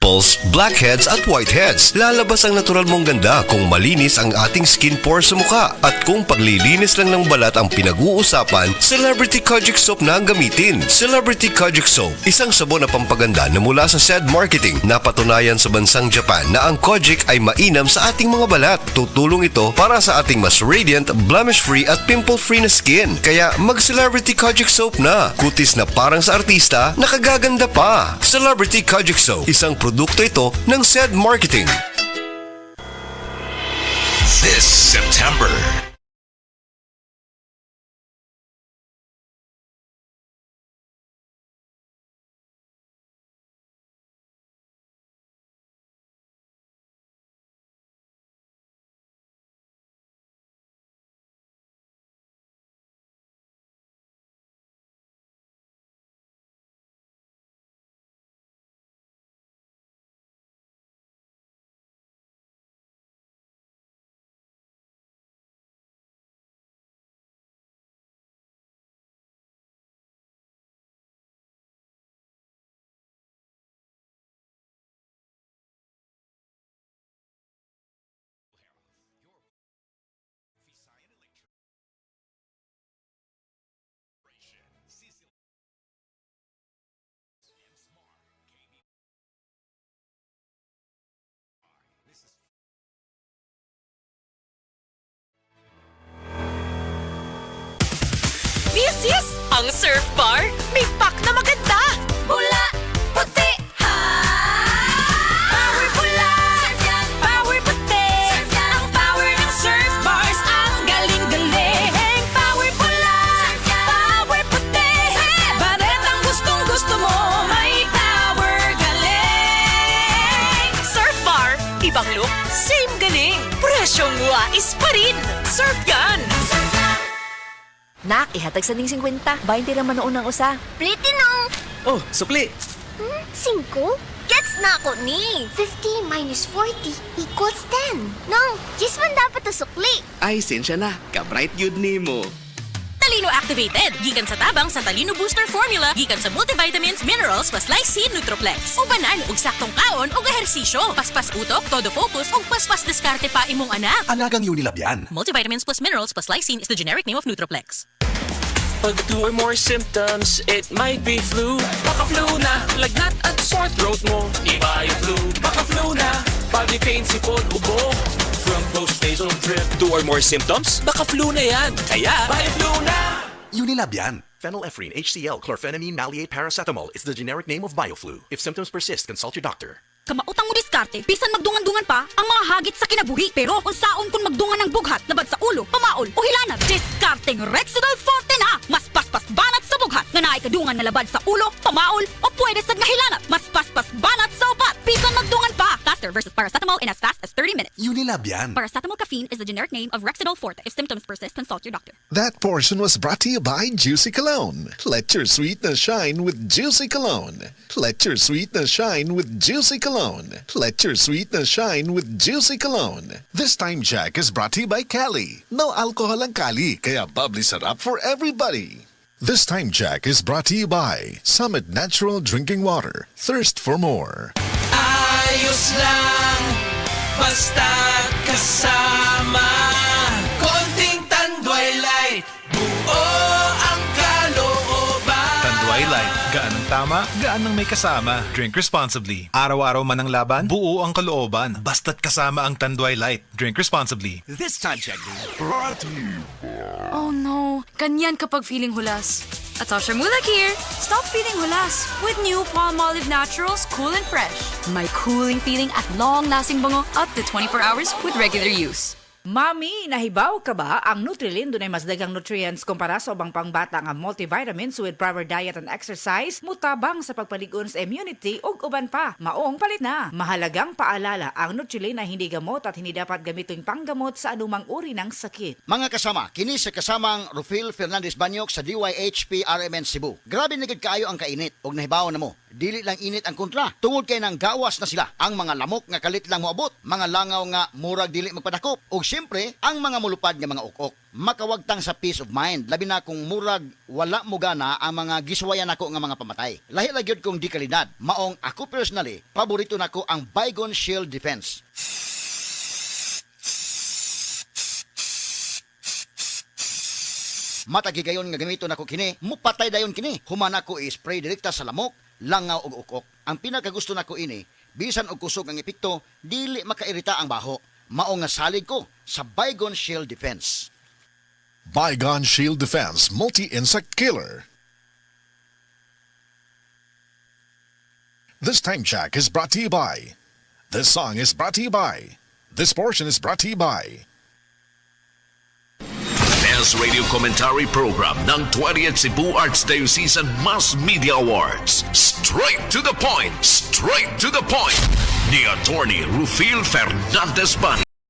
pimples, blackheads at whiteheads. Lalabas ang natural mong ganda kung malinis ang ating skin pores sa mukha. At kung paglilinis lang ng balat ang pinag-uusapan, Celebrity Kojic Soap na ang gamitin. Celebrity Kojic Soap, isang sabon na pampaganda na mula sa SED Marketing. Napatunayan sa bansang Japan na ang Kojic ay mainam sa ating mga balat. Tutulong ito para sa ating mas radiant, blemish-free at pimple-free na skin. Kaya mag-Celebrity Kojic Soap na. Kutis na parang sa artista, nakagaganda pa. Celebrity Kojic Soap, isang produkto ito ng SED Marketing. This September, Yes! Ang Surf Bar, may pack na maganda! Bula, puti, ha! Power bula, power puti, ang power ng Surf Bars, ang galing-galing! Power bula, power puti, baret ang gustong-gusto mo, may power galing! Surf Bar, ibang look, same galing, presyong wais pa rin! Surf yan! Nak, ihatag sa ning 50. 20 lang manoon ng usa. Plitinong! Oh, sukli! 5? Gets na ako ni! 50 minus 40 equals 10. Nong, just man dapat usukli. Ay, sensya na. Ka-bright yun ni mo. Talino Activated. Gikan sa tabang sa Talino Booster Formula. Gikan sa multivitamins, minerals, plus lysine, Nutroplex. Ubanan og saktong kaon og ehersisyo. Paspas utok, todo focus og paspas diskarte pa imong anak. alagang Unilab yan. Multivitamins plus minerals plus lysine is the generic name of Nutroplex. Pag 2 or more symptoms, it might be flu. Baka flu na, lagnat at sore throat mo. Iba yung flu. Baka flu na, body pain, sipon, ubo. From post-nasal drip. 2 or more symptoms? Baka flu na yan. Kaya, baka flu na! Unilab yan. Phenylephrine, HCl, chlorphenamine, maleate, paracetamol is the generic name of BioFlu. If symptoms persist, consult your doctor. Kamautang mo diskarte, bisan magdungan-dungan pa ang mga hagit sa kinabuhi. Pero unsaon kung magdungan ng bughat, labad sa ulo, pamaol o hilanat, diskarteng Rexidol Forte na! Mas paspas banat sa bughat, nga naikadungan na labad sa ulo, pamaol o pwede sad nga hilanat. Mas paspas banat sa upat, bisan magdungan pa! Faster versus paracetamol in as fast as 30 minutes. Unilab yan. Paracetamol caffeine is the generic name of Rexidol Forte. If symptoms persist, consult your doctor. That portion was brought to you by Juicy Cologne. Let your sweetness shine with Juicy Cologne. Let your sweetness shine with Juicy Cologne. Let your sweetness shine with Juicy Cologne. This time Jack is brought to you by Cali. No alcohol ang Cali, kaya bubbly sarap for everybody. This time Jack is brought to you by Summit Natural Drinking Water. Thirst for more. Ayos lang, basta kasama. Konting Tanduay Light, buo ang kalooban. Tanduay Light, gaan ng tama, gaan ng may kasama. Drink responsibly. Araw-araw man ang laban, buo ang kalooban. Basta't kasama ang Tanduay Light. Drink responsibly. This time check. Oh no, ganyan kapag feeling hulas. Atasha Mulak here. Stop feeling hulas with new Palmolive Naturals Cool and Fresh. My cooling feeling at long-lasting bango up to 24 hours with regular use. Mami, nahibaw ka ba ang Nutrilin dunay mas daghang nutrients kumpara sa ubang pangbata nga multivitamins with proper diet and exercise, mutabang sa pagpaligon sa immunity ug uban pa. Maong palit na. Mahalagang paalala, ang Nutrilin ay hindi gamot at hindi dapat gamitin panggamot sa anumang uri ng sakit. Mga kasama, kini sa kasamang Rufil Fernandez Banyok sa DYHP RMN Cebu. Grabe na gid kaayo ang kainit ug nahibaw na mo. dili lang init ang kontra. Tungod kay nang gawas na sila. Ang mga lamok nga kalit lang moabot, mga langaw nga murag dili magpadakop, ug syempre ang mga mulupad nga mga ukok. Makawagtang sa peace of mind, labi na kung murag wala mo gana ang mga giswayan ako nga mga pamatay. Lahi ra gyud kong di kalidad. Maong ako personally, paborito nako ang Baygon Shield Defense. Matagigayon nga gamiton ako kini, mupatay dayon kini. Humana ko i-spray direkta sa lamok, langaw ug ukok. Ang pinakagusto nako ini, bisan og kusog ang epekto, dili makairita ang baho. Mao nga salig ko sa Baygon Shield Defense. Baygon Shield Defense Multi-Insect Killer. This time check is brought to you by. This song is brought to you by. This portion is brought to you by. Best Radio Commentary Program ng 20th Cebu Arts Diocesan Mass Media Awards. Straight to the point! Straight to the point! Ni Attorney Rufil Fernandez Bani.